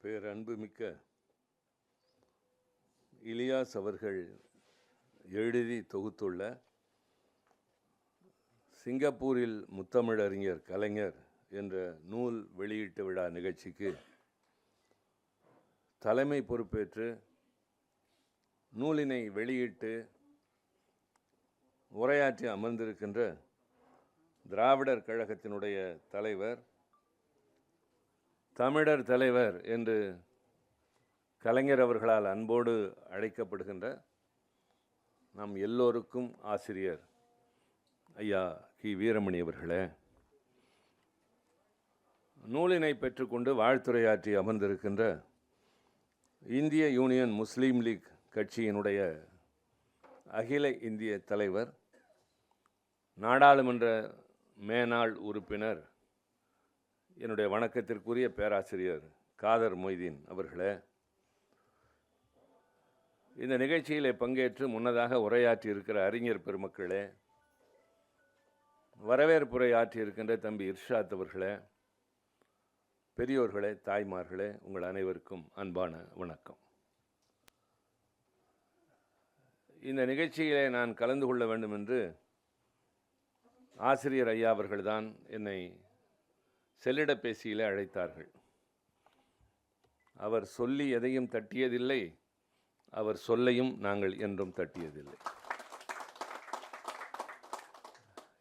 பேரன்புமிக்க இலியாஸ் அவர்கள் எழுதி தொகுத்துள்ள சிங்கப்பூரில் முத்தமிழறிஞர் கலைஞர் என்ற நூல் வெளியீட்டு விழா நிகழ்ச்சிக்கு தலைமை பொறுப்பேற்று நூலினை வெளியிட்டு உரையாற்றி அமர்ந்திருக்கின்ற திராவிடர் கழகத்தினுடைய தலைவர், தமிழர் தலைவர் என்று கலைஞர் அவர்களால் அன்போடு அழைக்கப்படுகின்ற நம் எல்லோருக்கும் ஆசிரியர் ஐயா கி வீரமணி அவர்களே, நூலினை பெற்றுக்கொண்டு வாழ்த்துரையாற்றி அமர்ந்திருக்கின்ற இந்திய யூனியன் முஸ்லீம் லீக் கட்சியினுடைய அகில இந்திய தலைவர், நாடாளுமன்ற மேனாள் உறுப்பினர், என்னுடைய வணக்கத்திற்குரிய பேராசிரியர் காதர் மொய்தீன் அவர்களே, இந்த நிகழ்ச்சியிலே பங்கேற்று முன்னதாக உரையாற்றி இருக்கிற அறிஞர் பெருமக்களே, வரவேற்புரை ஆற்றியிருக்கின்ற தம்பி இர்ஷாத் அவர்களே, பெரியோர்களே, தாய்மார்களே, உங்கள் அனைவருக்கும் அன்பான வணக்கம். இந்த நிகழ்ச்சியிலே நான் கலந்து கொள்ள வேண்டும் என்று ஆசிரியர் ஐயா அவர்கள்தான் என்னை செல்லிடப்பேசியிலே அழைத்தார்கள். அவர் சொல்லி எதையும் தட்டியதில்லை, அவர் சொல்லையும் நாங்கள் என்றும் தட்டியதில்லை.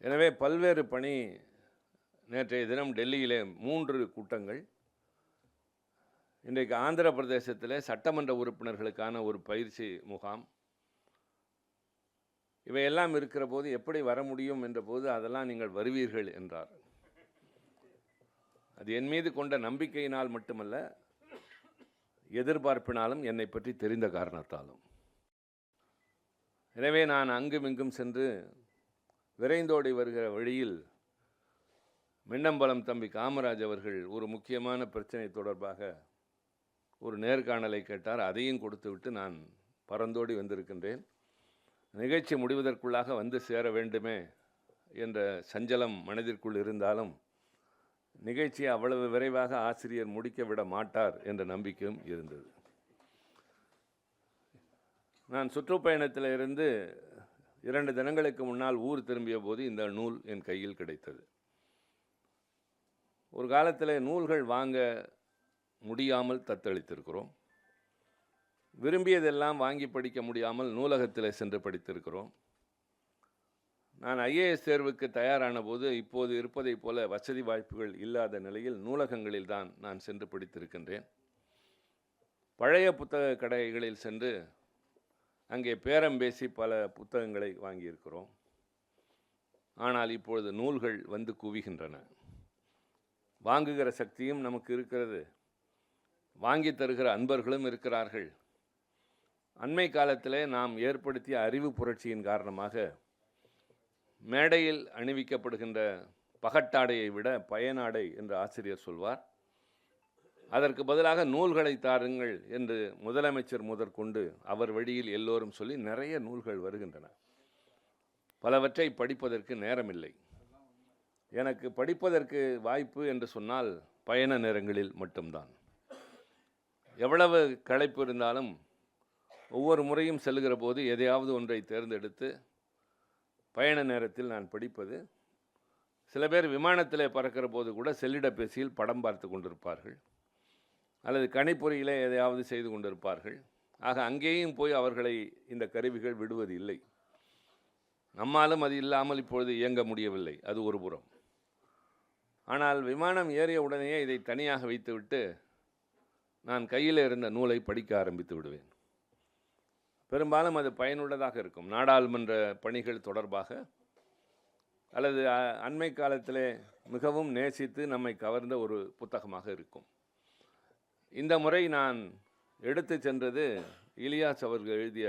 எனவே பல்வேறு பணி, நேற்றைய தினம் டெல்லியிலே 3 கூட்டங்கள், இன்றைக்கு ஆந்திர பிரதேசத்திலே சட்டமன்ற உறுப்பினர்களுக்கான ஒரு பயிற்சி முகாம், இவையெல்லாம் இருக்கிற போது எப்படி வர முடியும் என்ற போது அதெல்லாம் நீங்கள் வருவீர்கள் என்றார். அது என் மீது கொண்ட நம்பிக்கையினால் மட்டுமல்ல, எதிர்பார்ப்பினாலும், என்னை பற்றி தெரிந்த காரணத்தாலும். எனவே நான் அங்குமிங்கும் சென்று விரைந்தோடி வருகிற வழியில் மின்னம்பலம் தம்பி காமராஜ் அவர்கள் ஒரு முக்கியமான பிரச்சனை தொடர்பாக ஒரு நேர்காணலை கேட்டார். அதையும் கொடுத்துவிட்டு நான் பறந்தோடி வந்திருக்கின்றேன். நிகழ்ச்சி முடிவதற்குள்ளாக வந்து சேர வேண்டுமே என்ற சஞ்சலம் மனதிற்குள் இருந்தாலும் நிகழ்ச்சியை அவ்வளவு விரைவாக ஆசிரியர் முடிக்க விட மாட்டார் என்ற நம்பிக்கையும் இருந்தது. நான் சுற்றுப்பயணத்தில் இருந்து 2 தினங்களுக்கு முன்னால் ஊர் திரும்பிய போது இந்த நூல் என் கையில் கிடைத்தது. ஒரு காலத்தில் நூல்கள் வாங்க முடியாமல் தத்தளித்திருக்கிறோம். விரும்பியதெல்லாம் வாங்கி படிக்க முடியாமல் நூலகத்தில் சென்று படித்திருக்கிறோம். நான் ஐஏஎஸ் தேர்வுக்கு தயாரான போது இப்போது இருப்பதைப் போல வசதி வாய்ப்புகள் இல்லாத நிலையில் நூலகங்களில் தான் நான் சென்று படித்திருக்கின்றேன். பழைய புத்தக கடைகளில் சென்று அங்கே பேரம் பேசி பல புத்தகங்களை வாங்கியிருக்கிறோம். ஆனால் இப்பொழுது நூல்கள் வந்து குவிகின்றன. வாங்குகிற சக்தியும் நமக்கு இருக்கிறது, வாங்கி தருகிற அன்பர்களும் இருக்கிறார்கள். அண்மை காலத்திலே நாம் ஏற்படுத்திய அறிவு புரட்சியின் காரணமாக மேடையில் அணிவிக்கப்படுகின்ற பகட்டாடையை விட பயனாடை என்று ஆசிரியர் சொல்வார். அதற்கு பதிலாக நூல்களை தாருங்கள் என்று முதலமைச்சர் முதற்கொண்டு அவர் வழியில் எல்லோரும் சொல்லி நிறைய நூல்கள் வருகின்றன. பலவற்றை படிப்பதற்கு நேரமில்லை. எனக்கு படிப்பதற்கு வாய்ப்பு என்று சொன்னால் பயண நேரங்களில் மட்டும்தான். எவ்வளவு களைப்பு இருந்தாலும் ஒவ்வொரு முறையும் செல்லுகிற போது எதையாவது ஒன்றை தேர்ந்தெடுத்து பயண நேரத்தில் நான் படிப்பது. சில பேர் விமானத்திலே பறக்கிற போது கூட செல்லிடப்பேசியில் படம் பார்த்து கொண்டிருப்பார்கள், அல்லது கணிப்பொறியிலே எதையாவது செய்து கொண்டிருப்பார்கள். ஆக அங்கேயும் போய் அவர்களை இந்த கருவிகள் விடுவது இல்லை. நம்மாலும் அது இல்லாமல் இப்பொழுது இயங்க முடியவில்லை, அது ஒரு புறம். ஆனால் விமானம் ஏறிய உடனேயே இதை தனியாக வைத்துவிட்டு நான் கையில் இருந்த நூலை படிக்க ஆரம்பித்து விடுவேன். பெரும்பாலும் அது பயனுள்ளதாக இருக்கும். நாடாளுமன்ற பணிகள் தொடர்பாக அல்லது அண்மை காலத்திலே மிகவும் நேசித்து நம்மை கவர்ந்த ஒரு புத்தகமாக இருக்கும். இந்த முறை நான் எடுத்து சென்றது இலியாஸ் அவர்கள் எழுதிய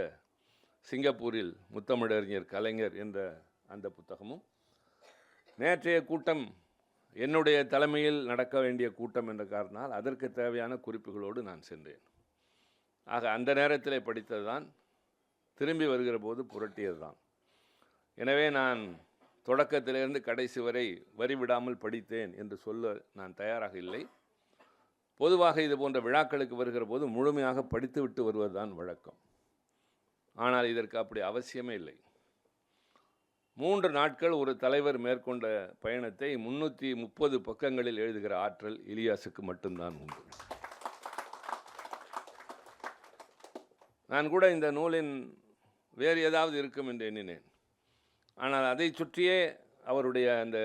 சிங்கப்பூரில் முத்தமிழறிஞர் கலைஞர் என்ற அந்த புத்தகமும், நேற்றைய கூட்டம் என்னுடைய தலைமையில் நடக்க வேண்டிய கூட்டம் என்ற காரணத்தால் அதற்கு தேவையான குறிப்புகளோடு நான் சென்றேன். ஆக அந்த நேரத்திலே படித்தது தான், திரும்பி வருகிற போது புரட்டியது தான். எனவே நான் தொடக்கத்திலிருந்து கடைசி வரை வரி விடாமல் படித்தேன் என்று சொல்ல நான் தயாராக இல்லை. பொதுவாக இது போன்ற விழாக்களுக்கு வருகிற போது முழுமையாக படித்துவிட்டு வருவதுதான் வழக்கம். ஆனால் இதற்கு அப்படி அவசியமே இல்லை. 3 நாட்கள் ஒரு தலைவர் மேற்கொண்ட பயணத்தை 330 பக்கங்களில் எழுதுகிற ஆற்றல் இலியாசுக்கு மட்டும்தான் உண்டு. நான் கூட இந்த நூலின் வேறு ஏதாவது இருக்கும் என்று எண்ணினேன். ஆனால் அதை சுற்றியே அவருடைய அந்த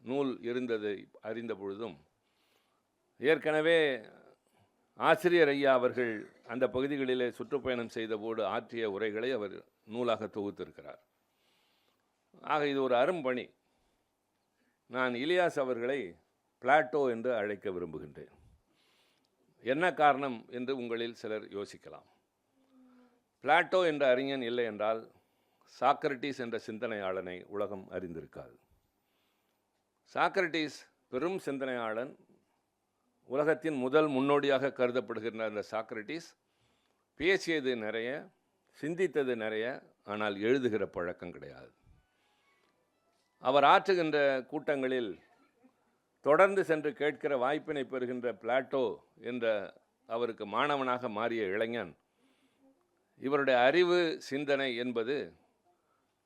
நூல் இருந்ததை அறிந்த பொழுதும், ஏற்கனவே ஆசிரியர் ஐயா அவர்கள் அந்த பகுதிகளிலே சுற்றுப்பயணம் செய்தபோது ஆற்றிய உரைகளை அவர் நூலாக தொகுத்திருக்கிறார். ஆக இது ஒரு அரும்பணி. நான் இலியாஸ் அவர்களை பிளாட்டோ என்று அழைக்க விரும்புகின்றேன். என்ன காரணம் என்று உங்களில் சிலர் யோசிக்கலாம். பிளாட்டோ என்ற அறிஞன் இல்லை என்றால் சாக்ரட்டிஸ் என்ற சிந்தனையாளனை உலகம் அறிந்திருக்காது. சாக்ரட்டிஸ் பெரும் சிந்தனையாளன். உலகத்தின் முதல் முன்னோடியாக கருதப்படுகின்ற அந்த சாக்ரட்டிஸ் பேசியது நிறைய, சிந்தித்தது நிறைய, ஆனால் எழுதுகிற பழக்கம் கிடையாது. அவர் ஆற்றுகின்ற கூட்டங்களில் தொடர்ந்து சென்று கேட்கிற வாய்ப்பினை பெறுகின்ற பிளாட்டோ என்ற அவருக்கு மாணவனாக மாறிய இளைஞன் இவருடைய அறிவு சிந்தனை என்பது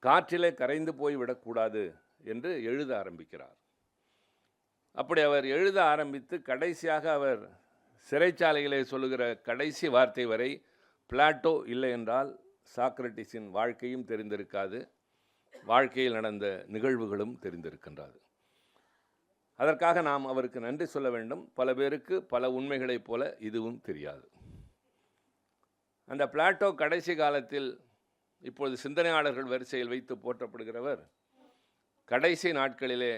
காற்றிலே கரைந்து போய்விடக்கூடாது என்று எழுத ஆரம்பிக்கிறார். அப்படி அவர் எழுத ஆரம்பித்து கடைசியாக அவர் சிறைச்சாலையிலே சொல்லுகிற கடைசி வார்த்தை வரை பிளாட்டோ இல்லை என்றால் சாக்ரட்டிஸின் வாழ்க்கையும் தெரிந்திருக்காது, வாழ்க்கையில் நடந்த நிகழ்வுகளும் தெரிந்திருக்கின்றது. அதற்காக நாம் அவருக்கு நன்றி சொல்ல வேண்டும். பல பேருக்கு பல உண்மைகளைப் போல இதுவும் தெரியாது. அந்த பிளாட்டோ கடைசி காலத்தில் இப்பொழுது சிந்தனையாளர்கள் வரிசையில் வைத்து போற்றப்படுகிறவர் கடைசி நாட்களிலே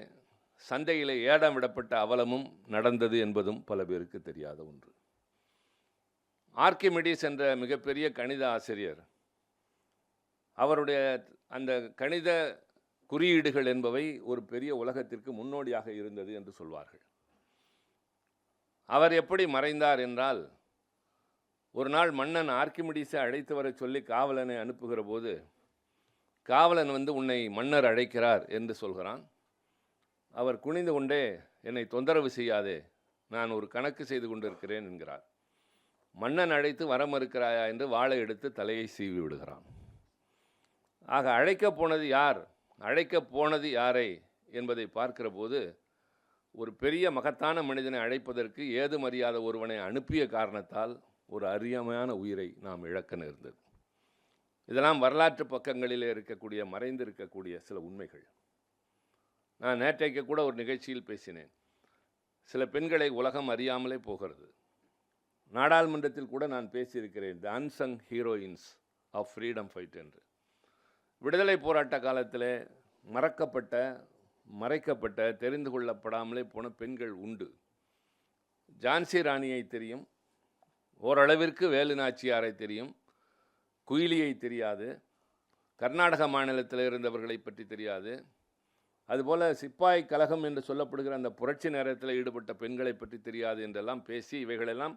சந்தையிலே ஏடம் விடப்பட்ட அவலமும் நடந்தது என்பதும் பல பேருக்கு தெரியாத ஒன்று. ஆர்க்கிமிடிஸ் என்ற மிகப்பெரிய கணித ஆசிரியர், அவருடைய அந்த கணித குறியீடுகள் என்பவை ஒரு பெரிய உலகத்திற்கு முன்னோடியாக இருந்தது என்று சொல்வார்கள். அவர் எப்படி மறைந்தார் என்றால், ஒரு நாள் மன்னன் ஆர்க்கிமிடிஸை அழைத்து வர சொல்லி காவலனை அனுப்புகிற போது காவலன் உன்னை மன்னர் அழைக்கிறார் என்று சொல்கிறான். அவர் குனிந்து கொண்டே, என்னை தொந்தரவு செய்யாதே, நான் ஒரு கணக்கு செய்து கொண்டிருக்கிறேன் என்கிறார். மன்னன் அழைத்து வர மறுக்கிறாயா என்று வாளை எடுத்து தலையை சீவி விடுகிறான். ஆக அழைக்கப் போனது யார், அழைக்கப் போனது யாரை என்பதை பார்க்கிற போது ஒரு பெரிய மகத்தான மனிதனை அழைப்பதற்கு ஏதும் அறியாத ஒருவனை அனுப்பிய காரணத்தால் ஒரு அரியமான உயிரை நாம் இழக்க நேர்ந்தது. இதெல்லாம் வரலாற்று பக்கங்களிலே இருக்கக்கூடிய மறைந்திருக்கக்கூடிய சில உண்மைகள். நான் நேற்றைக்கு கூட ஒரு நிகழ்ச்சியில் பேசினேன். சில பெண்களை உலகம் அறியாமலே போகிறது. நாடாளுமன்றத்தில் கூட நான் பேசியிருக்கிறேன், the unsung heroines of freedom fight என்று. விடுதலை போராட்ட காலத்தில் மறக்கப்பட்ட, மறைக்கப்பட்ட, தெரிந்து கொள்ளப்படாமலே போன பெண்கள் உண்டு. ஜான்சி ராணியை தெரியும், ஓரளவிற்கு வேலு நாச்சியாரை தெரியும், குயிலியை தெரியாது, கர்நாடக மாநிலத்தில் இருந்தவர்களை பற்றி தெரியாது. அதுபோல் சிப்பாய் கலகம் என்று சொல்லப்படுகிற அந்த புரட்சி நேரத்தில் ஈடுபட்ட பெண்களை பற்றி தெரியாது என்றெல்லாம் பேசி இவைகளெல்லாம்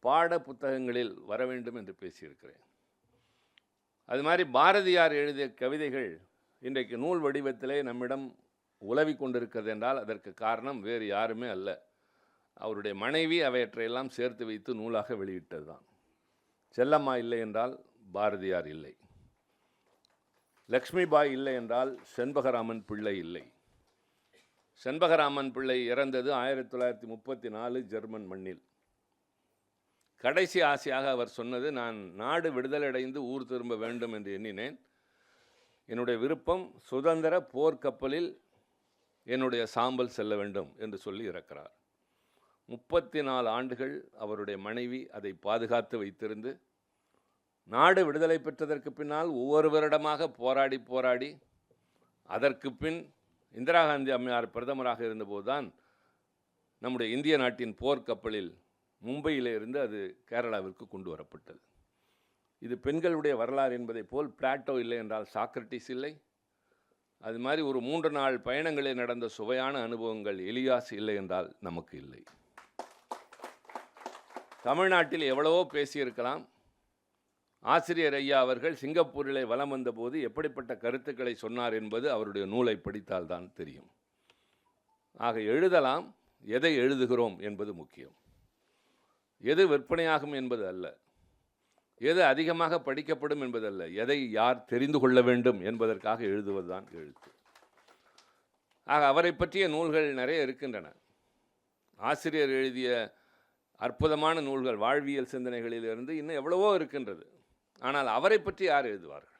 பாட புத்தகங்களில் வர வேண்டும் என்று பேசியிருக்கிறேன். அது மாதிரி பாரதியார் எழுதிய கவிதைகள் இன்றைக்கு நூல் வடிவத்திலே நம்மிடம் உலவி கொண்டிருக்கிறது என்றால் அதற்கு காரணம் வேறு யாருமே அல்ல, அவருடைய மனைவி அவையற்றையெல்லாம் சேர்த்து வைத்து நூலாக வெளியிட்டது தான். செல்லம்மா இல்லை என்றால் பாரதியார் இல்லை, லக்ஷ்மிபாய் இல்லை என்றால் செண்பகராமன் பிள்ளை இல்லை. செண்பகராமன் பிள்ளை இறந்தது 1934 ஜெர்மன் மண்ணில். கடைசி ஆசையாக அவர் சொன்னது, நான் நாடு விடுதலையடைந்து ஊர் திரும்ப வேண்டும் என்று எண்ணினேன். என்னுடைய விருப்பம் சுதந்திர போர்க்கப்பலில் என்னுடைய சாம்பல் செல்ல வேண்டும் என்று சொல்லி இறக்கிறார். 34 ஆண்டுகள் அவருடைய மனைவி அதை பாதுகாத்து வைத்திருந்து, நாடு விடுதலை பெற்றதற்கு பின்னால் ஒவ்வொரு வருடமாக போராடி போராடி அதற்கு பின் இந்திரா காந்தி அம்மையார் பிரதமராக இருந்தபோது தான் நம்முடைய இந்திய நாட்டின் போர்க்கப்பலில் மும்பையிலே இருந்து அது கேரளாவிற்கு கொண்டு வரப்பட்டது. இது பெண்களுடைய வரலாறு என்பதை போல் பிளாட்டோ இல்லை என்றால் சாக்ரட்டிஸ் இல்லை. அது மாதிரி ஒரு 3 நாள் பயணங்களில் நடந்த சுவையான அனுபவங்கள் எலியாஸ் இல்லை என்றால் நமக்கு இல்லை. தமிழ்நாட்டில் எவ்வளவோ பேசியிருக்கலாம். ஆசிரியர் ஐயா அவர்கள் சிங்கப்பூரிலே வலம் வந்தபோது எப்படிப்பட்ட கருத்துக்களை சொன்னார் என்பது அவருடைய நூலை படித்தால்தான் தெரியும். ஆக எழுதலாம், எதை எழுதுகிறோம் என்பது முக்கியம். எது விற்பனையாகும் என்பது அல்ல, எது அதிகமாக படிக்கப்படும் என்பதல்ல, எதை யார் தெரிந்து கொள்ள வேண்டும் என்பதற்காக எழுதுவதுதான் எழுத்து. ஆக அவரை பற்றிய நூல்கள் நிறைய இருக்கின்றன. ஆசிரியர் எழுதிய அற்புதமான நூல்கள் வாழ்வியல் சிந்தனைகளிலிருந்து இன்னும் எவ்வளவோ இருக்கின்றது. ஆனால் அவரை பற்றி யார் எழுதுவார்கள்?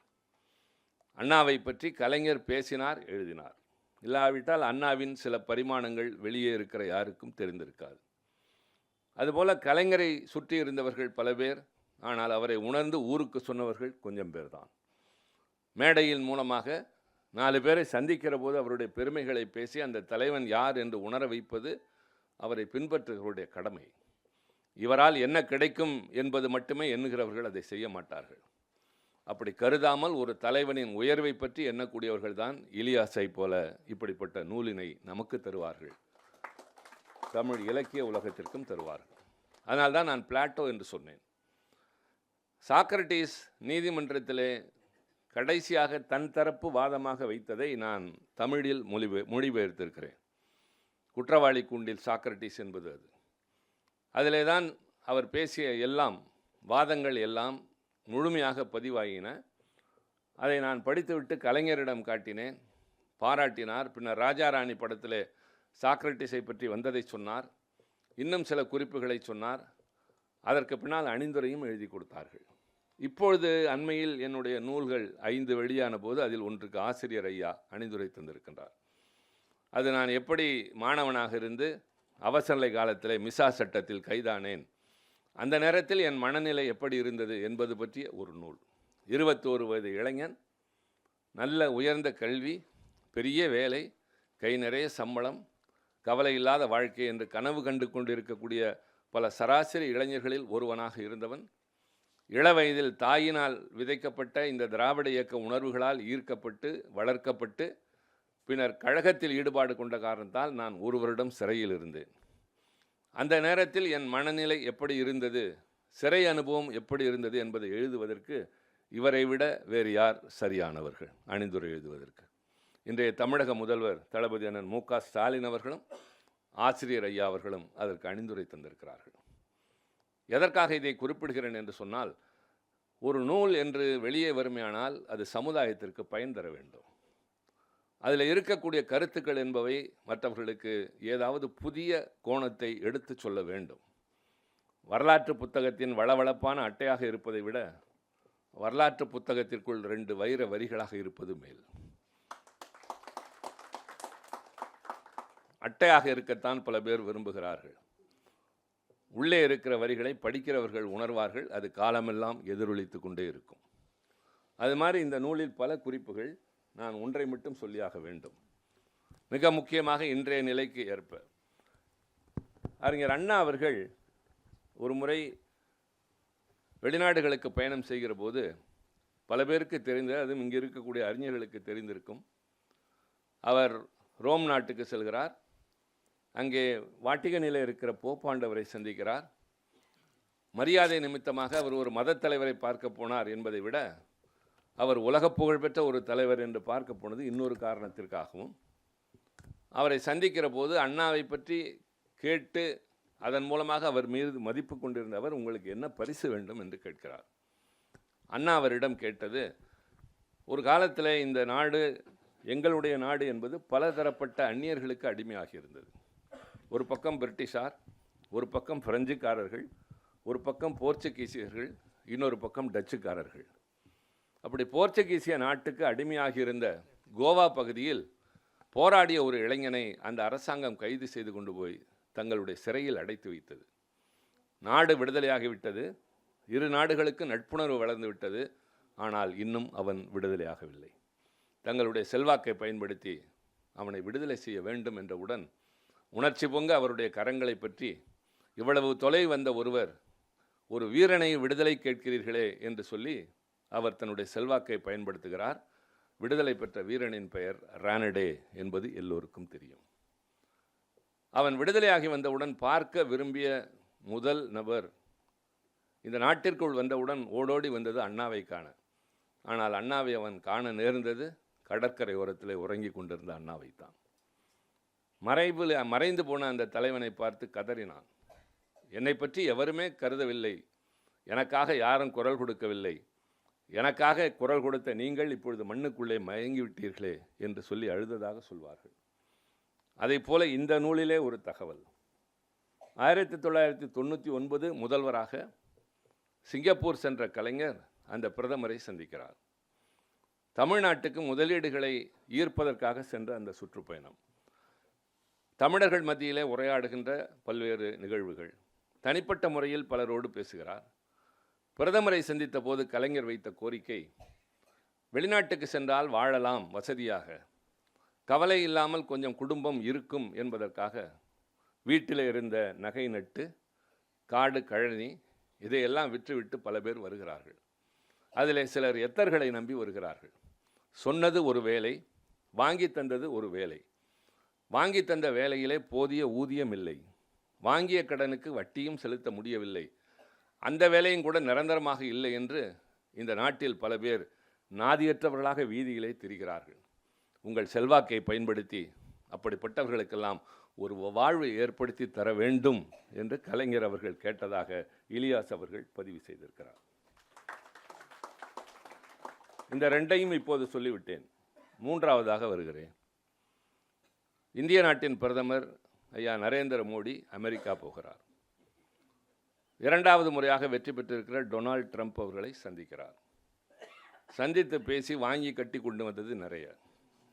அண்ணாவை பற்றி கலைஞர் பேசினார், எழுதினார். இல்லாவிட்டால் அண்ணாவின் சில பரிமாணங்கள் வெளியே இருக்கிற யாருக்கும் தெரிந்திருக்காது. அதுபோல கலைஞரை சுற்றி இருந்தவர்கள் பல பேர், ஆனால் அவரை உணர்ந்து ஊருக்கு சொன்னவர்கள் கொஞ்சம் பேர் தான். மேடையின் மூலமாக 4 பேரை சந்திக்கிற போது அவருடைய பெருமைகளை பேசி அந்த தலைவன் யார் என்று உணர வைப்பது அவரை பின்பற்றுகிறவருடைய கடமை. இவரால் என்ன கிடைக்கும் என்பது மட்டுமே எண்ணுகிறவர்கள் அதை செய்ய மாட்டார்கள். அப்படி கருதாமல் ஒரு தலைவனின் உயர்வை பற்றி எண்ணக்கூடியவர்கள் தான் இலியாஸை போல இப்படிப்பட்ட நூலினை நமக்கு தருவார்கள், தமிழ் இலக்கிய உலகத்திற்கும் தருவார்கள். அதனால்தான் நான் பிளாட்டோ என்று சொன்னேன். சாக்ரட்டிஸ் நீதிமன்றத்திலே கடைசியாக தன் தரப்பு வாதமாக வைத்ததை நான் தமிழில் மொழிபெயர்த்திருக்கிறேன். குற்றவாளி கூண்டில் சாக்ரட்டிஸ் என்பது அது. அதிலே தான் அவர் பேசிய எல்லாம், வாதங்கள் எல்லாம் முழுமையாக பதிவாகின. அதை நான் படித்துவிட்டு கலைஞரிடம் காட்டினேன், பாராட்டினார். பின்னர் ராஜாராணி படத்தில் சாக்ரட்டிஸை பற்றி வந்ததை சொன்னார், இன்னும் சில குறிப்புகளை சொன்னார். அதற்கு பின்னால் அணிந்துரையும் எழுதி கொடுத்தார்கள். இப்பொழுது அண்மையில் என்னுடைய நூல்கள் 5 வெளியான போது அதில் ஒன்றுக்கு ஆசிரியர் ஐயா அணிந்துரை தந்திருக்கின்றார். அது நான் எப்படி மாணவனாக இருந்து அவசரநிலை காலத்தில் மிசா சட்டத்தில் கைதானேன், அந்த நேரத்தில் என் மனநிலை எப்படி இருந்தது என்பது பற்றிய ஒரு நூல். 21 வயது இளைஞன், நல்ல உயர்ந்த கல்வி, பெரிய வேலை, கை நிறைய சம்பளம், கவலை இல்லாத வாழ்க்கை என்று கனவு கண்டு கொண்டிருக்கக்கூடிய பல சராசரி இளைஞர்களில் ஒருவனாக இருந்தவன். இளவயதில் தாயினால் விதைக்கப்பட்ட இந்த திராவிட இயக்க உணர்வுகளால் ஈர்க்கப்பட்டு வளர்க்கப்பட்டு பின்னர் கழகத்தில் ஈடுபாடு கொண்ட காரணத்தால் நான் 1 வருடம் சிறையில் இருந்தேன். அந்த நேரத்தில் என் மனநிலை எப்படி இருந்தது, சிறை அனுபவம் எப்படி இருந்தது என்பதை எழுதுவதற்கு இவரை விட வேறு யார் சரியானவர்கள் அணிந்துரை எழுதுவதற்கு? இன்றைய தமிழக முதல்வர் தளபதி அண்ணன் மு.க. ஸ்டாலின் அவர்களும் ஆசிரியர் ஐயா அவர்களும் அதற்கு அணிந்துரை தந்திருக்கிறார்கள். எதற்காக இதை குறிப்பிடுகிறேன் என்று சொன்னால், ஒரு நூல் என்று வெளியே வருமையானால் அது சமுதாயத்திற்கு பயன் தர வேண்டும். அதில் இருக்கக்கூடிய கருத்துக்கள் என்பவை மற்றவர்களுக்கு ஏதாவது புதிய கோணத்தை எடுத்து சொல்ல வேண்டும். வரலாற்று புத்தகத்தின் வளவளப்பான அட்டையாக இருப்பதை விட வரலாற்று புத்தகத்திற்குள் 2 வைர வரிகளாக இருப்பது மேல். அட்டையாக இருக்கத்தான் பல பேர் விரும்புகிறார்கள். உள்ளே இருக்கிற வரிகளை படிக்கிறவர்கள் உணர்வார்கள், அது காலமெல்லாம் எதிரொலித்து கொண்டே இருக்கும். அது மாதிரி இந்த நூலில் பல குறிப்புகள், நான் ஒன்றை மட்டும் சொல்லியாக வேண்டும். மிக முக்கியமாக இன்றைய நிலைக்கு ஏற்ப அறிஞர் அண்ணா அவர்கள் ஒரு முறை வெளிநாடுகளுக்கு பயணம் செய்கிற போது பல பேருக்கு தெரிந்த, அதுவும் இங்கே இருக்கக்கூடிய அறிஞர்களுக்கு தெரிந்திருக்கும், அவர் ரோம் நாட்டுக்கு செல்கிறார். அங்கே வாட்டிகனில் இருக்கிற போப்பாண்டவரை சந்திக்கிறார். மரியாதை நிமித்தமாக அவர் ஒரு மத தலைவரை பார்க்க போனார் என்பதை விட அவர் உலக புகழ்பெற்ற ஒரு தலைவர் என்று பார்க்க போனது இன்னொரு காரணத்திற்காகவும். அவரை சந்திக்கிற போது அண்ணாவை பற்றி கேட்டு அதன் மூலமாக அவர் மீது மதிப்பு கொண்டிருந்தவர், உங்களுக்கு என்ன பரிசு வேண்டும் என்று கேட்கிறார். அண்ணா அவரிடம் கேட்டது, ஒரு காலத்தில் இந்த நாடு, எங்களுடைய நாடு என்பது பலதரப்பட்ட அந்நியர்களுக்கு அடிமையாகி இருந்தது. ஒரு பக்கம் பிரிட்டிஷார், ஒரு பக்கம் பிரெஞ்சுக்காரர்கள், ஒரு பக்கம் போர்ச்சுகீசியர்கள், இன்னொரு பக்கம் டச்சுக்காரர்கள். அப்படி போர்ச்சுகீசிய நாட்டுக்கு அடிமையாகி இருந்த கோவா பகுதியில் போராடிய ஒரு இளைஞனை அந்த அரசாங்கம் கைது செய்து கொண்டு போய் தங்களுடைய சிறையில் அடைத்து வைத்தது. நாடு விடுதலையாகிவிட்டது, 2 நாடுகளுக்கு நட்புணர்வு வளர்ந்து விட்டது. ஆனால் இன்னும் அவன் விடுதலையாகவில்லை. தங்களுடைய செல்வாக்கை பயன்படுத்தி அவனை விடுதலை செய்ய வேண்டும் என்றவுடன் உணர்ச்சி பொங்க அவருடைய கரங்களை பற்றி, இவ்வளவு தொலை வந்த ஒருவர் ஒரு வீரனை விடுதலை கேட்கிறீர்களே என்று சொல்லி அவர் தன்னுடைய செல்வாக்கை பயன்படுத்துகிறார். விடுதலை பெற்ற வீரனின் பெயர் ரானடே என்பது எல்லோருக்கும் தெரியும். அவன் விடுதலையாகி வந்தவுடன் பார்க்க விரும்பிய முதல் நபர், இந்த நாட்டிற்குள் வந்தவுடன் ஓடோடி வந்தது அண்ணாவை காண. ஆனால் அண்ணாவை அவன் காண நேர்ந்தது கடற்கரை ஓரத்தில் உறங்கி கொண்டிருந்த அண்ணாவைத்தான். மறைந்து போன அந்த தலைவனை பார்த்து கதறினான், என்னை பற்றி எவருமே கருதவில்லை, எனக்காக யாரும் குரல் கொடுக்கவில்லை, எனக்காக குரல் கொடுத்த நீங்கள் இப்பொழுது மண்ணுக்குள்ளே மயங்கிவிட்டீர்களே என்று சொல்லி அழுததாக சொல்வார்கள். அதைப்போல இந்த நூலிலே ஒரு தகவல். 1999 முதல்வராக சிங்கப்பூர் சென்ற கலைஞர் அந்த பிரதமரை சந்திக்கிறார். தமிழ்நாட்டுக்கு முதலீடுகளை ஈர்ப்பதற்காக சென்ற அந்த சுற்றுப்பயணம், தமிழர்கள் மத்தியிலே உரையாடுகின்ற பல்வேறு நிகழ்வுகள், தனிப்பட்ட முறையில் பலரோடு பேசுகிறார். பிரதமரை சந்தித்த போது கலைஞர் வைத்த கோரிக்கை, வெளிநாட்டுக்கு சென்றால் வாழலாம் வசதியாக, கவலை இல்லாமல் கொஞ்சம் குடும்பம் இருக்கும் என்பதற்காக வீட்டில் இருந்த நகை நட்டு, காடு கழனி இதையெல்லாம் விற்றுவிட்டு பல பேர் வருகிறார்கள். அதில் சிலர் எத்தர்களை நம்பி வருகிறார்கள். சொன்னது ஒரு வேலை, வாங்கி தந்தது ஒரு வேலை. வாங்கி தந்த வேலையிலே போதிய ஊதியம் இல்லை, வாங்கிய கடனுக்கு வட்டியும் செலுத்த முடியவில்லை, அந்த வேலையும் கூட நிரந்தரமாக இல்லை என்று இந்த நாட்டில் பல பேர் நாதியற்றவர்களாக வீதியிலே திரிகிறார்கள். உங்கள் செல்வாக்கை பயன்படுத்தி அப்படிப்பட்டவர்களுக்கெல்லாம் ஒரு வாழ்வை ஏற்படுத்தி தர வேண்டும் என்று கலைஞர் அவர்கள் கேட்டதாக இலியாஸ் அவர்கள் பதிவு செய்திருக்கிறார். இந்த ரெண்டையும் இப்போது சொல்லிவிட்டேன். மூன்றாவதாக வருகிறேன். இந்திய நாட்டின் பிரதமர் ஐயா நரேந்திர மோடி அமெரிக்கா போகிறார். இரண்டாவது முறையாக வெற்றி பெற்றிருக்கிற டொனால்ட் ட்ரம்ப் அவர்களை சந்திக்கிறார். சந்தித்து பேசி வாங்கி கட்டி கொண்டு வந்தது நிறைய.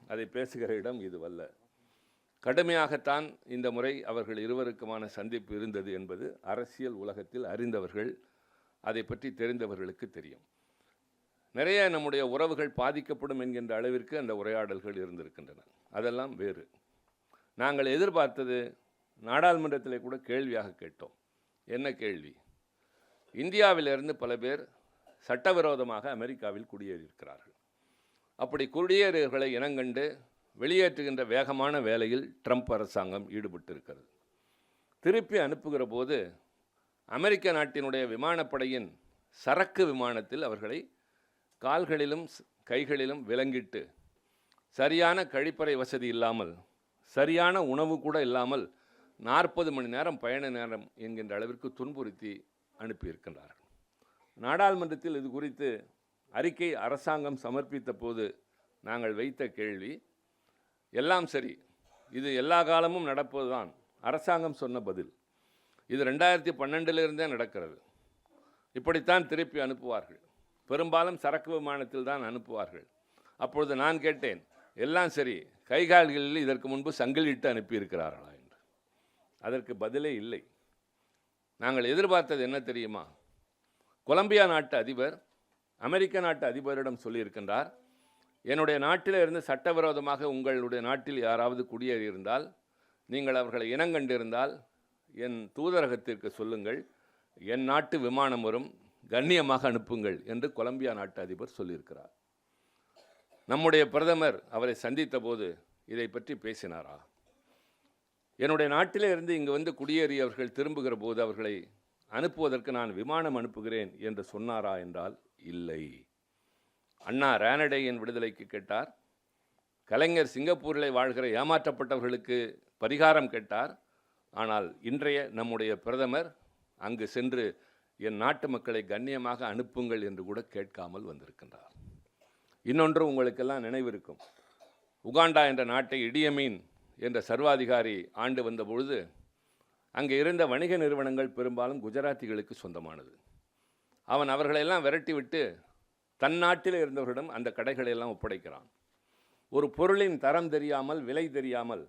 அதை பேசுகிற இடம் இதுவல்ல. கடுமையாகத்தான் இந்த முறை அவர்கள் இருவருக்குமான சந்திப்பு இருந்தது என்பது அரசியல் உலகத்தில் அறிந்தவர்கள், அதை பற்றி தெரிந்தவர்களுக்கு தெரியும். நிறைய நம்முடைய உறவுகள் பாதிக்கப்படும் என்கின்ற அளவிற்கு அந்த உரையாடல்கள் இருந்திருக்கின்றன. அதெல்லாம் வேறு. நாங்கள் எதிர்பார்த்தது நாடாளுமன்றத்திலே கூட கேள்வியாக கேட்டோம். என்ன கேள்வி? இந்தியாவிலிருந்து பல பேர் சட்டவிரோதமாக அமெரிக்காவில் குடியேறியிருக்கிறார்கள். அப்படி குடியேறியவர்களை இனங்கண்டு வெளியேற்றுகின்ற வேகமான வேலையில் ட்ரம்ப் அரசாங்கம் ஈடுபட்டிருக்கிறது. திருப்பி அனுப்புகிற போது அமெரிக்க நாட்டினுடைய விமானப்படையின் சரக்கு விமானத்தில் அவர்களை கால்களிலும் கைகளிலும் விலங்கிட்டு, சரியான கழிப்பறை வசதி இல்லாமல், சரியான உணவு கூட இல்லாமல் 40 மணி நேரம் பயண நேரம் என்கின்ற அளவிற்கு துன்புறுத்தி அனுப்பியிருக்கின்றார்கள். நாடாளுமன்றத்தில் இது குறித்து அறிக்கை அரசாங்கம் சமர்ப்பித்த போது நாங்கள் வைத்த கேள்வி, எல்லாம் சரி, இது எல்லா காலமும் நடப்பதுதான் அரசாங்கம் சொன்ன பதில். இது 2012 நடக்கிறது. இப்படித்தான் திருப்பி அனுப்புவார்கள். பெரும்பாலும் சரக்கு விமானத்தில் தான் அனுப்புவார்கள். அப்பொழுது நான் கேட்டேன், எல்லாம் சரி, கைகால்களில் இதற்கு முன்பு சங்கிலிட்டு அனுப்பியிருக்கிறார்களா என்று. அதற்கு பதிலே இல்லை. நாங்கள் எதிர்பார்த்தது என்ன தெரியுமா? கொலம்பியா நாட்டு அதிபர் அமெரிக்க நாட்டு அதிபரிடம் சொல்லியிருக்கின்றார், என்னுடைய நாட்டில் இருந்து சட்டவிரோதமாக உங்களுடைய நாட்டில் யாராவது குடியேறியிருந்தால், நீங்கள் அவர்களை இனங்கண்டிருந்தால் என் தூதரகத்திற்கு சொல்லுங்கள், என் நாட்டு விமானம் வரும், கண்ணியமாக அனுப்புங்கள் என்று கொலம்பியா நாட்டு அதிபர் சொல்லியிருக்கிறார். நம்முடைய பிரதமர் அவரை சந்தித்த போது இதை பற்றி பேசினாரா? என்னுடைய நாட்டிலே இருந்து இங்கு வந்து குடியேறியவர்கள் திரும்புகிற போது அவர்களை அனுப்புவதற்கு நான் விமானம் அனுப்புகிறேன் என்று சொன்னாரா என்றால் இல்லை. அண்ணா ரானடேயின் விடுதலைக்கு கேட்டார். கலைஞர் சிங்கப்பூரிலே வாழ்கிற ஏமாற்றப்பட்டவர்களுக்கு பரிகாரம் கேட்டார். ஆனால் இன்றைய நம்முடைய பிரதமர் அங்கு சென்று என் நாட்டு மக்களை கண்ணியமாக அனுப்புங்கள் என்று கூட கேட்காமல் வந்திருக்கின்றார். இன்னொன்று உங்களுக்கெல்லாம் நினைவிருக்கும். உகாண்டா என்ற நாட்டை இடியமீன் என்ற சர்வாதிகாரி ஆண்டு வந்த பொழுது அங்கே இருந்த வணிக நிறுவனங்கள் பெரும்பாலும் குஜராத்திகளுக்கு சொந்தமானது. அவன் அவர்களெல்லாம் விரட்டிவிட்டு தன் நாட்டில் இருந்தவர்களிடம் அந்த கடைகளையெல்லாம் ஒப்படைக்கிறான். ஒரு பொருளின் தரம் தெரியாமல், விலை தெரியாமல்,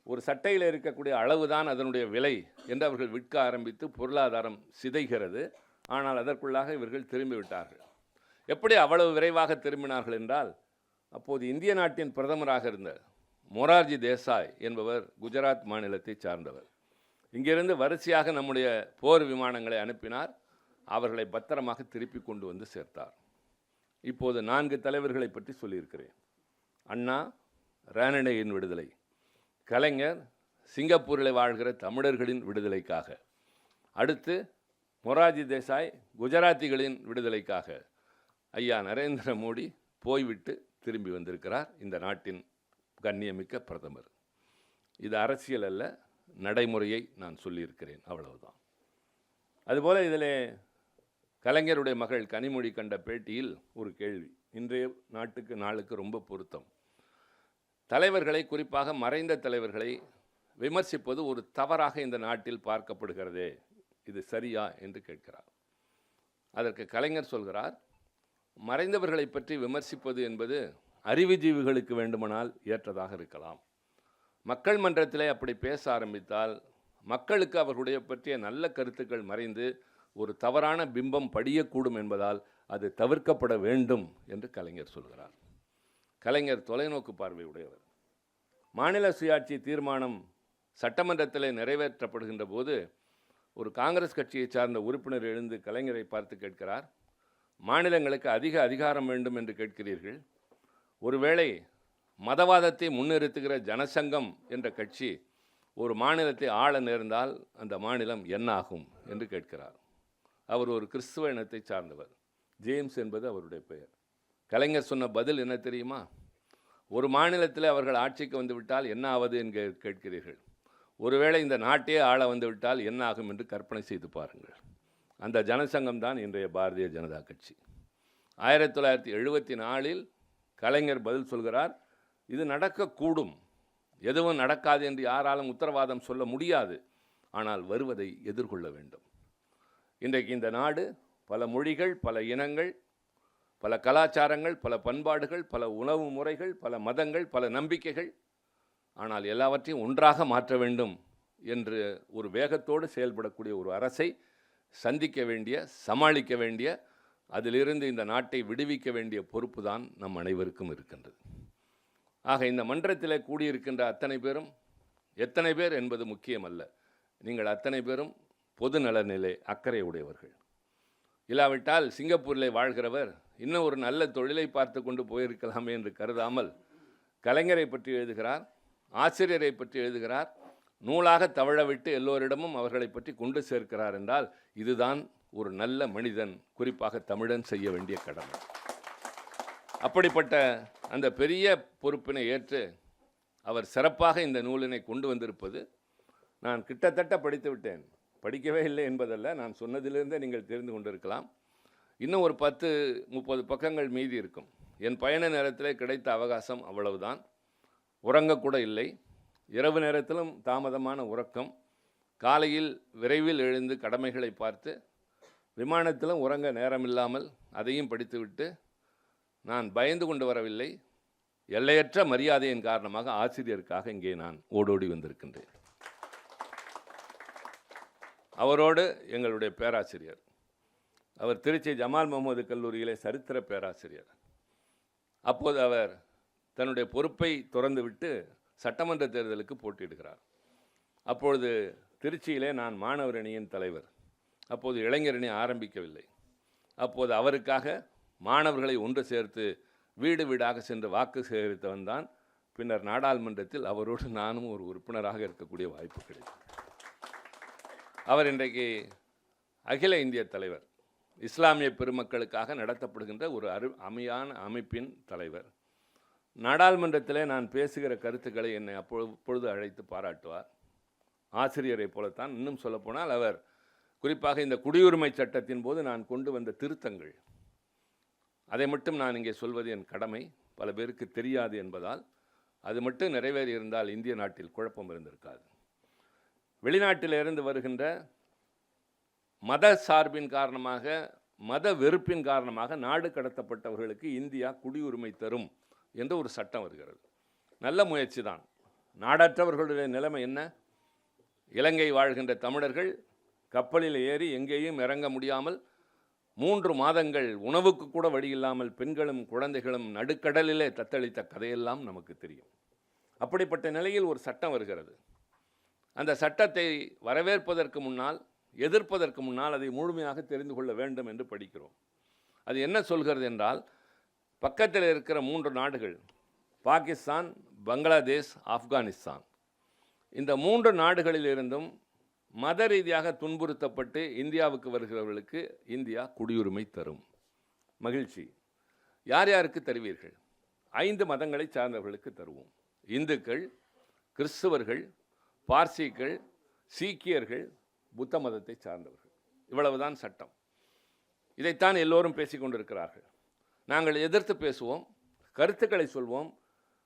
ஒரு சட்டையில் இருக்கக்கூடிய அளவுதான் அதனுடைய விலை என்று அவர்கள் விற்க ஆரம்பித்து பொருளாதாரம் சிதைகிறது. ஆனால் அதற்குள்ளாக இவர்கள் திரும்பிவிட்டார்கள். எப்படி அவ்வளவு விரைவாக திரும்பினார்கள் என்றால், அப்போது இந்திய நாட்டின் பிரதமராக இருந்த மொரார்ஜி தேசாய் என்பவர் குஜராத் மாநிலத்தை சார்ந்தவர். இங்கிருந்து வரிசையாக நம்முடைய போர் விமானங்களை அனுப்பினார். அவர்களை பத்திரமாக திருப்பி கொண்டு வந்து சேர்த்தார். இப்போது 4 தலைவர்களை பற்றி சொல்லியிருக்கிறேன். அண்ணா ரானடேயின் விடுதலை, கலைஞர் சிங்கப்பூரில் வாழ்கிற தமிழர்களின் விடுதலைக்காக, அடுத்து மொரார்ஜி தேசாய் குஜராத்திகளின் விடுதலைக்காக ஐயா நரேந்திர மோடி போய்விட்டு திரும்பி வந்திருக்கிறார். இந்த நாட்டின் கண்ணியமிக்க பிரதமர். இது அரசியல் அல்ல, நடைமுறையை நான் சொல்லியிருக்கிறேன், அவ்வளவுதான். அதுபோல் இதில் கலைஞருடைய மகள் கனிமொழி கண்ட பேட்டியில் ஒரு கேள்வி இன்றைய நாட்டுக்கு நாளுக்கு ரொம்ப பொருத்தம். தலைவர்களை, குறிப்பாக மறைந்த தலைவர்களை விமர்சிப்பது ஒரு தவறாக இந்த நாட்டில் பார்க்கப்படுகிறதே, இது சரியா என்று கேட்கிறார். அதற்கு கலைஞர் சொல்கிறார், மறைந்தவர்களை பற்றி விமர்சிப்பது என்பது அறிவுஜீவிகளுக்கு வேண்டுமானால் ஏற்றதாக இருக்கலாம். மக்கள் மன்றத்திலே அப்படி பேச ஆரம்பித்தால் மக்களுக்கு அவர்களுடைய பற்றிய நல்ல கருத்துக்கள் மறைந்து ஒரு தவறான பிம்பம் படியக்கூடும் என்பதால் அது தவிர்க்கப்பட வேண்டும் என்று கலைஞர் சொல்கிறார். கலைஞர் தொலைநோக்கு பார்வை உடையவர். மாநில சுயாட்சி தீர்மானம் சட்டமன்றத்தில் நிறைவேற்றப்படுகின்ற போது ஒரு காங்கிரஸ் கட்சியை சார்ந்த உறுப்பினர் எழுந்து கலைஞரை பார்த்து கேட்கிறார், மாநிலங்களுக்கு அதிக அதிகாரம் வேண்டும் என்று கேட்கிறீர்கள், ஒருவேளை மதவாதத்தை முன்னிறுத்துகிற ஜனசங்கம் என்ற கட்சி ஒரு மாநிலத்தை ஆள நேர்ந்தால் அந்த மாநிலம் என்ன ஆகும் என்று கேட்கிறார். அவர் ஒரு கிறிஸ்துவ இனத்தை சார்ந்தவர். ஜேம்ஸ் என்பது அவருடைய பெயர். கலைஞர் சொன்ன பதில் என்ன தெரியுமா? ஒரு மாநிலத்தில் அவர்கள் ஆட்சிக்கு வந்துவிட்டால் என்ன ஆவது என்று கேட்கிறீர்கள், ஒருவேளை இந்த நாட்டையே ஆள வந்துவிட்டால் என்ன ஆகும் என்று கற்பனை செய்து பாருங்கள். அந்த ஜனசங்கம் தான் இன்றைய பாரதிய ஜனதா கட்சி. 1974 கலைஞர் பதில் சொல்கிறார், இது நடக்கக்கூடும், எதுவும் நடக்காது என்று யாராலும் உத்தரவாதம் சொல்ல முடியாது, ஆனால் வருவதை எதிர்கொள்ள வேண்டும். இன்றைக்கு இந்த நாடு பல மொழிகள், பல இனங்கள், பல கலாச்சாரங்கள், பல பண்பாடுகள், பல உணவு முறைகள், பல மதங்கள், பல நம்பிக்கைகள், ஆனால் எல்லாவற்றையும் ஒன்றாக மாற்ற வேண்டும் என்று ஒரு வேகத்தோடு செயல்படக்கூடிய ஒரு அரசை சந்திக்க வேண்டிய, சமாளிக்க வேண்டிய, அதிலிருந்து இந்த நாட்டை விடுவிக்க வேண்டிய பொறுப்பு தான் நம் அனைவருக்கும் இருக்கின்றது. ஆக இந்த மன்றத்தில் கூடியிருக்கின்ற அத்தனை பேரும், எத்தனை பேர் என்பது முக்கியமல்ல, நீங்கள் அத்தனை பேரும் பொது நலனிலே அக்கறை உடையவர்கள். இல்லாவிட்டால் சிங்கப்பூரில் வாழ்கிறவர் இன்னும் ஒரு நல்ல தொழிலை பார்த்து கொண்டு போயிருக்கலாமே என்று கருதாமல் கலைஞரை பற்றி எழுதுகிறார், ஆசிரியரை பற்றி எழுதுகிறார், நூலாக தவழவிட்டு எல்லோரிடமும் அவர்களை பற்றி கொண்டு சேர்க்கிறார் என்றால் இதுதான் ஒரு நல்ல மனிதன், குறிப்பாக தமிழன் செய்ய வேண்டிய கடமை. அப்படிப்பட்ட அந்த பெரிய பொறுப்பினை ஏற்று அவர் சிறப்பாக இந்த நூலினை கொண்டு வந்திருப்பது, நான் கிட்டத்தட்ட படித்து விட்டேன், படிக்கவே இல்லை என்பதல்ல, நான் சொன்னதிலிருந்தே நீங்கள் தெரிந்து கொண்டிருக்கலாம். இன்னும் ஒரு 10-30 பக்கங்கள் மீதி இருக்கும். என் பயண நேரத்தில் கிடைத்த அவகாசம் அவ்வளவுதான். உறங்கக்கூட இல்லை. இரவு நேரத்திலும் தாமதமான உறக்கம். காலையில் விரைவில் எழுந்து கடமைகளை பார்த்து, விமானத்திலும் உறங்க நேரமில்லாமல் அதையும் படித்துவிட்டு, நான் பயந்து கொண்டு வரவில்லை, எல்லையற்ற மரியாதையின் காரணமாக ஆசிரியருக்காக இங்கே நான் ஓடோடி வந்திருக்கின்றேன். அவரோடு எங்களுடைய பேராசிரியர், அவர் திருச்சி ஜமால் முகமது கல்லூரியிலே சரித்திர பேராசிரியர். அப்போது அவர் தன்னுடைய பொறுப்பை துறந்துவிட்டு சட்டமன்ற தேர்தலுக்கு போட்டியிடுகிறார். அப்பொழுது திருச்சியிலே நான் மாணவர் அணியின் தலைவர். அப்போது இளைஞரணி ஆரம்பிக்கவில்லை. அப்போது அவருக்காக மாணவர்களை ஒன்று சேர்த்து வீடு வீடாக சென்று வாக்கு சேகரித்தவன் தான் பின்னர் நாடாளுமன்றத்தில் அவரோடு நானும் ஒரு உறுப்பினராக இருக்கக்கூடிய வாய்ப்பு கிடைத்தது. அவர் இன்றைக்கு அகில இந்திய தலைவர், இஸ்லாமிய பெருமக்களுக்காக நடத்தப்படுகின்ற ஒரு அமையான அமைப்பின் தலைவர். நாடாளுமன்றத்திலே நான் பேசுகிற கருத்துக்களை என்னை அப்பொழுது அழைத்து பாராட்டுவார். ஆசிரியரை போலத்தான். இன்னும் சொல்லப்போனால் அவர் குறிப்பாக இந்த குடியுரிமை சட்டத்தின் போது நான் கொண்டு வந்த திருத்தங்கள், அதை மட்டும் நான் இங்கே சொல்வது என் கடமை, பல பேருக்கு தெரியாது என்பதால். அது மட்டும் நிறைவேறியிருந்தால் இந்திய நாட்டில் குழப்பம் இருந்திருக்காது. வெளிநாட்டிலிருந்து வருகின்ற மத சார்பின் காரணமாக, மத வெறுப்பின் காரணமாக நாடு கடத்தப்பட்டவர்களுக்கு இந்தியா குடியுரிமை தரும் என்று ஒரு சட்டம் வருகிறது. நல்ல முயற்சி தான். நாடற்றவர்களுடைய நிலைமை என்ன? இலங்கை வாழ்கின்ற தமிழர்கள் கப்பலில் ஏறி எங்கேயும் இறங்க முடியாமல் 3 மாதங்கள் உணவுக்கு கூட வழி இல்லாமல் பெண்களும் குழந்தைகளும் நடுக்கடலிலே தத்தளித்த கதையெல்லாம் நமக்கு தெரியும். அப்படிப்பட்ட நிலையில் ஒரு சட்டம் வருகிறது. அந்த சட்டத்தை வரவேற்பதற்கு முன்னால், எதிர்ப்பதற்கு முன்னால் அதை முழுமையாக தெரிந்து கொள்ள வேண்டும் என்று படிக்கிறோம். அது என்ன சொல்கிறது என்றால், பக்கத்தில் இருக்கிற 3 நாடுகள் பாகிஸ்தான், பங்களாதேஷ், ஆப்கானிஸ்தான், இந்த 3 நாடுகளிலிருந்தும் மத ரீதியாக துன்புறுத்தப்பட்டு இந்தியாவுக்கு வருகிறவர்களுக்கு இந்தியா குடியுரிமை தரும். மகிழ்ச்சி. யார் யாருக்கு தருவீர்கள்? 5 மதங்களை சார்ந்தவர்களுக்கு தருவோம். இந்துக்கள், கிறிஸ்துவர்கள், பார்சிகள், சீக்கியர்கள், புத்த மதத்தை சார்ந்தவர்கள். இவ்வளவுதான் சட்டம். இதைத்தான் எல்லோரும் பேசிக்கொண்டிருக்கிறார்கள். நாங்கள் எதிர்த்து பேசுவோம், கருத்துக்களை சொல்வோம்,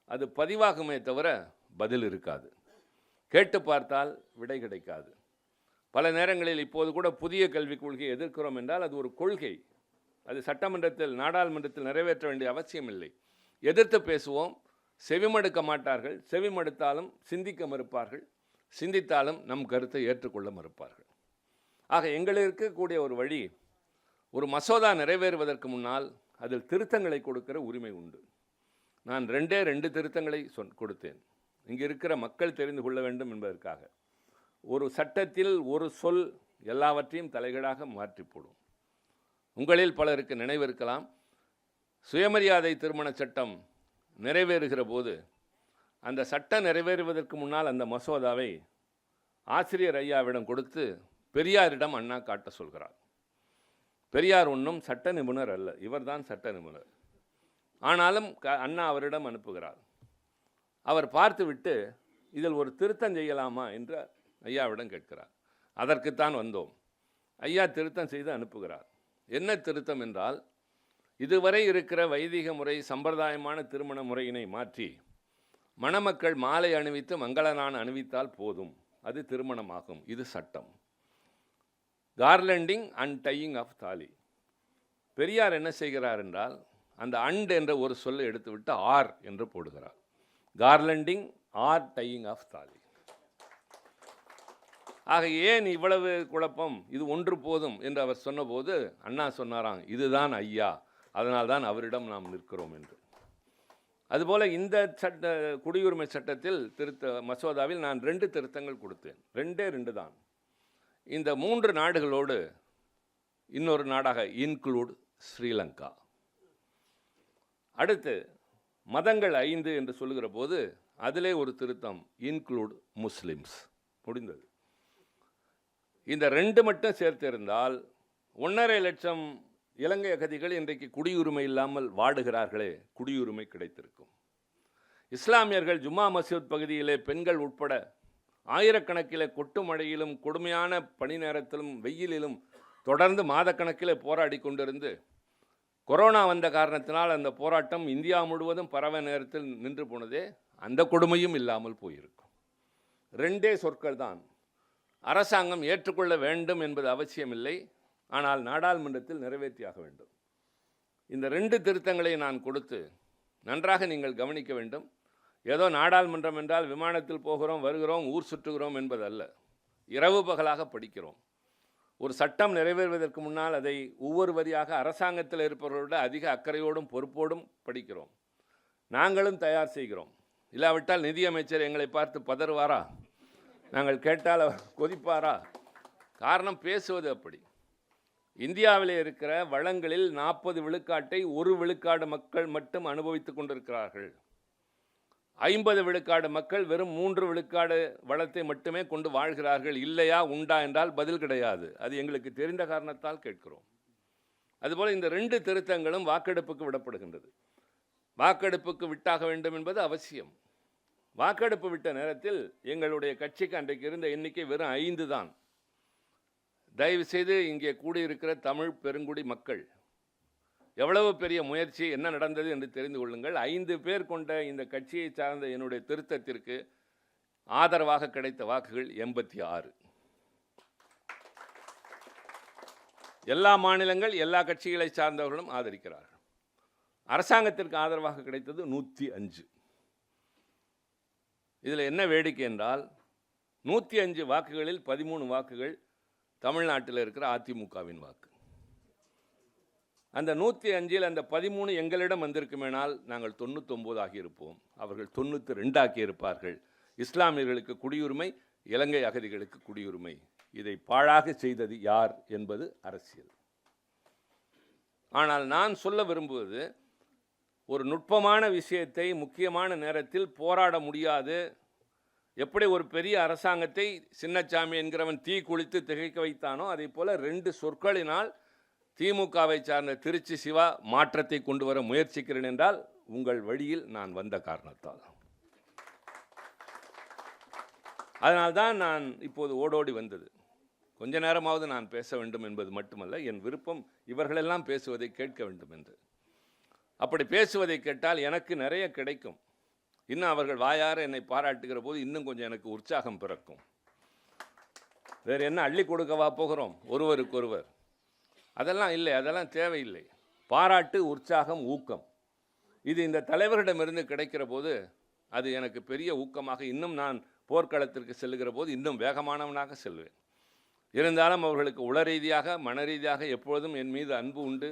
அது பதிவாகுமே தவிர பதில் இருக்காது. கேட்டு பார்த்தால் விடை கிடைக்காது. பல நேரங்களில் இப்போது கூட புதிய கல்விக் கொள்கையை எதிர்க்கிறோம் என்றால் அது ஒரு கொள்கை. அது சட்டமன்றத்தில் நாடாளுமன்றத்தில் நிறைவேற்ற வேண்டிய அவசியம் இல்லை. எதிர்த்து பேசுவோம், செவிமடுக்க மாட்டார்கள். செவிமடுத்தாலும் சிந்திக்க மறுப்பார்கள். சிந்தித்தாலும் நம் கருத்தை ஏற்றுக்கொள்ள மறுப்பார்கள். ஆக எங்களுக்கு இருக்கக்கூடிய ஒரு வழி, ஒரு மசோதா நிறைவேறுவதற்கு முன்னால் அதில் திருத்தங்களை கொடுக்கிற உரிமை உண்டு. நான் 2 திருத்தங்களை கொடுத்தேன். இங்கே இருக்கிற மக்கள் தெரிந்து கொள்ள வேண்டும் என்பதற்காக. ஒரு சட்டத்தில் ஒரு சொல் எல்லாவற்றையும் தலைகீழாக மாற்றி போடும். உங்களில் பலருக்கு நினைவிருக்கலாம், சுயமரியாதை திருமண சட்டம் நிறைவேறுகிற போது அந்த சட்டம் நிறைவேறுவதற்கு முன்னால் அந்த மசோதாவை ஆசிரியர் ஐயாவிடம் கொடுத்து பெரியாரிடம் அண்ணா காட்ட சொல்கிறார். பெரியார் ஒன்றும் சட்ட நிபுணர் அல்ல, இவர்தான் சட்ட நிபுணர். ஆனாலும் அண்ணா அவரிடம் அனுப்புகிறார். அவர் பார்த்துவிட்டு இதில் ஒரு திருத்தம் செய்யலாமா என்று ஐயாவிடம் கேட்கிறார். அதற்குத்தான் வந்தோம். ஐயா திருத்தம் செய்து அனுப்புகிறார். என்ன திருத்தம் என்றால், இதுவரை இருக்கிற வைதிக முறை சம்பிரதாயமான திருமண முறையினை மாற்றி மணமக்கள் மாலை அணிவித்து மங்களநான் அணிவித்தால் போதும், அது திருமணமாகும். இது சட்டம். கார்லண்டிங் அண்ட் டையிங் ஆஃப் தாலி. பெரியார் என்ன செய்கிறார் என்றால், அந்த அண்ட் என்ற ஒரு சொல்லை எடுத்துவிட்டு ஆர் என்று போடுகிறார். கார்லண்டிங் ஆர் டையிங் ஆஃப் தாலி. ஆக ஏன் இவ்வளவு குழப்பம், இது ஒன்று போதும் என்று அவர் சொன்னபோது அண்ணா சொன்னாராம், இதுதான் ஐயா, அதனால்தான் அவரிடம் நாம் நிற்கிறோம் என்று. அதுபோல் இந்த குடியுரிமை சட்டத்தில் மசோதாவில் நான் 2 திருத்தங்கள் கொடுத்தேன். 2 தான். இந்த 3 நாடுகளோடு இன்னொரு நாடாக இன்க்ளூட் ஸ்ரீலங்கா. அடுத்து மதங்கள் 5 என்று சொல்லுகிற போது அதிலே ஒரு திருத்தம், இன்க்ளூட் முஸ்லிம்ஸ். முடிந்தது. இந்த 2 மட்டும் சேர்த்திருந்தால் 1.5 லட்சம் இலங்கை அகதிகள் இன்றைக்கு குடியுரிமை இல்லாமல் வாடுகிறார்களே, குடியுரிமை கிடைத்திருக்கும். இஸ்லாமியர்கள் ஜும்மா மசூத் பகுதியிலே பெண்கள் உட்பட ஆயிரக்கணக்கில் கொட்டு மழையிலும் கொடுமையான பணி நேரத்திலும் வெயிலிலும் தொடர்ந்து மாதக்கணக்கில் போராடி கொண்டிருந்து கொரோனா வந்த காரணத்தினால் அந்த போராட்டம் இந்தியா முழுவதும் பரவ நேரத்தில் நின்று போனதே, அந்த கொடுமையும் இல்லாமல் போயிருக்கும். 2 சொற்கள் தான். அரசாங்கம் ஏற்றுக்கொள்ள வேண்டும் என்பது அவசியமில்லை, ஆனால் நாடாளுமன்றத்தில் நிறைவேற்றியாக வேண்டும். இந்த 2 திருத்தங்களை நான் கொடுத்து நன்றாக நீங்கள் கவனிக்க வேண்டும். ஏதோ நாடாளுமன்றம் என்றால் விமானத்தில் போகிறோம், வருகிறோம், ஊர் சுற்றுகிறோம் என்பதல்ல. இரவு பகலாக படிக்கிறோம். ஒரு சட்டம் நிறைவேறுவதற்கு முன்னால் அதை ஒவ்வொரு வரியாக அரசாங்கத்தில் இருப்பவர்களோட அதிக அக்கறையோடும் பொறுப்போடும் படிக்கிறோம். நாங்களும் தயார் செய்கிறோம். இல்லாவிட்டால் நிதியமைச்சர் எங்களை பார்த்து பதறுவாரா? நாங்கள் கேட்டால் கொதிப்பாரா? காரணம், பேசுவது அப்படி. இந்தியாவிலே இருக்கிற வளங்களில் 40 விழுக்காட்டை 1 விழுக்காடு மக்கள் மட்டும் அனுபவித்துக் கொண்டிருக்கிறார்கள். 50 விழுக்காடு மக்கள் வெறும் 3 விழுக்காடு வளத்தை மட்டுமே கொண்டு வாழ்கிறார்கள். இல்லையா, உண்டா என்றால் பதில் கிடையாது. அது எங்களுக்கு தெரிந்த காரணத்தால் கேட்கிறோம். அதுபோல் இந்த 2 திருத்தங்களும் வாக்கெடுப்புக்கு விடப்படுகின்றது. வாக்கெடுப்புக்கு விட்டாக வேண்டும் என்பது அவசியம். வாக்கெடுப்பு விட்ட நேரத்தில் எங்களுடைய கட்சிக்கு அன்றைக்கு இருந்த எண்ணிக்கை வெறும் 5 தான். தயவு செய்து இங்கே கூடியிருக்கிற தமிழ் பெருங்குடி மக்கள், எவ்வளவு பெரிய முயற்சி, என்ன நடந்தது என்று தெரிந்து கொள்ளுங்கள். 5 பேர் கொண்ட இந்த கட்சியை சார்ந்த என்னுடைய திருத்தத்திற்கு ஆதரவாக கிடைத்த வாக்குகள் 86. எல்லா மாநிலங்கள், எல்லா கட்சிகளை சார்ந்தவர்களும் ஆதரிக்கிறார்கள். அரசாங்கத்திற்கு ஆதரவாக கிடைத்தது 105. இதில் என்ன வேடிக்கை என்றால், 105 வாக்குகளில் 13 வாக்குகள் தமிழ்நாட்டில் இருக்கிற அதிமுகவின் வாக்கு. அந்த 105இல் அந்த 13 எங்களிடம் வந்திருக்குமேனால் நாங்கள் 99 ஆகியிருப்போம். அவர்கள் 92 ஆக்கியிருப்பார்கள். இஸ்லாமியர்களுக்கு குடியுரிமை, இலங்கை அகதிகளுக்கு குடியுரிமை. இதை பாழாக செய்தது யார் என்பது அரசியல். ஆனால் நான் சொல்ல விரும்புவது, ஒரு நுட்பமான விஷயத்தை முக்கியமான நேரத்தில் போராட முடியாது. எப்படி ஒரு பெரிய அரசாங்கத்தை சின்னச்சாமி என்கிறவன் தீ குளித்து திகைக்க வைத்தானோ, அதே போல 2 சொற்களினால் திமுகவை சார்ந்த திருச்சி சிவா மாற்றத்தை கொண்டு வர முயற்சிக்கிறேன் என்றால் உங்கள் வழியில் நான் வந்த காரணத்தால். அதனால்தான் நான் இப்போது ஓடோடி வந்தது. கொஞ்ச நேரமாவது நான் பேச வேண்டும் என்பது மட்டுமல்ல, என் விருப்பம் இவர்களெல்லாம் பேசுவதை கேட்க வேண்டும் என்று. அப்படி பேசுவதை கேட்டால் எனக்கு நிறைய கிடைக்கும். இன்னும் அவர்கள் வாயார என்னை பாராட்டுகிற போது இன்னும் கொஞ்சம் எனக்கு உற்சாகம் பிறக்கும். வேறு என்ன அள்ளி கொடுக்கவா போகிறோம் ஒருவருக்கொருவர்? அதெல்லாம் இல்லை, அதெல்லாம் தேவையில்லை. பாராட்டு, உற்சாகம், ஊக்கம், இது இந்த தலைவரிடமிருந்து கிடைக்கிற போது அது எனக்கு பெரிய ஊக்கமாக, இன்னும் நான் போர்க்களத்திற்கு செல்லுகிற போது இன்னும் வேகமானவனாக செல்வேன். இருந்தாலும் அவர்களுக்கு உள ரீதியாக, மன ரீதியாக எப்பொழுதும் என் மீது அன்பு உண்டு,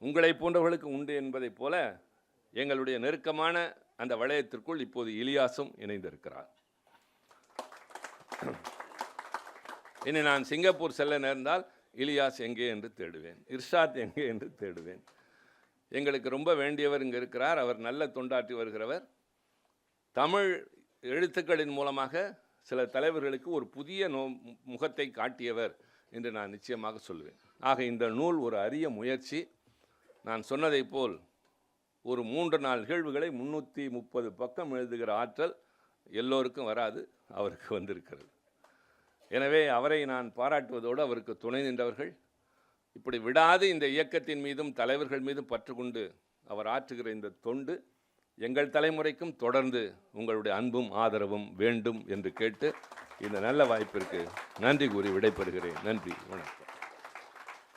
உங்களை போன்றவர்களுக்கு உண்டு என்பதைப் போல எங்களுடைய நெருக்கமான அந்த வளையத்திற்குள் இப்போது இலியாசும் இணைந்திருக்கிறார். இனி நான் சிங்கப்பூர் செல்ல நேர்ந்தால் இலியாஸ் எங்கே என்று தேடுவேன், இர்ஷாத் எங்கே என்று தேடுவேன். எங்களுக்கு ரொம்ப வேண்டியவர் இங்கே இருக்கிறார். அவர் நல்ல தொண்டாற்றி வருகிறவர். தமிழ் எழுத்துக்களின் மூலமாக சில தலைவர்களுக்கு ஒரு புதிய முகத்தை காட்டியவர் என்று நான் நிச்சயமாக சொல்வேன். ஆக இந்த நூல் ஒரு அரிய முயற்சி. நான் சொன்னதைப் போல் ஒரு 3 நாள் நிகழ்வுகளை 330 பக்கம் எழுதுகிற ஆற்றல் எல்லோருக்கும் வராது, அவருக்கு வந்திருக்கிறது. எனவே அவரை நான் பாராட்டுவதோடு அவருக்கு துணை நின்றவர்கள், இப்படி விடாது இந்த இயக்கத்தின் மீதும் தலைவர்கள் மீதும் பற்று கொண்டு அவர் ஆற்றுகிற இந்த தொண்டு எங்கள் தலைமுறைக்கும் தொடர்ந்து உங்களுடைய அன்பும் ஆதரவும் வேண்டும் என்று கேட்டு இந்த நல்ல வாய்ப்பிற்கு நன்றி கூறி விடைபெறுகிறேன். நன்றி, வணக்கம்.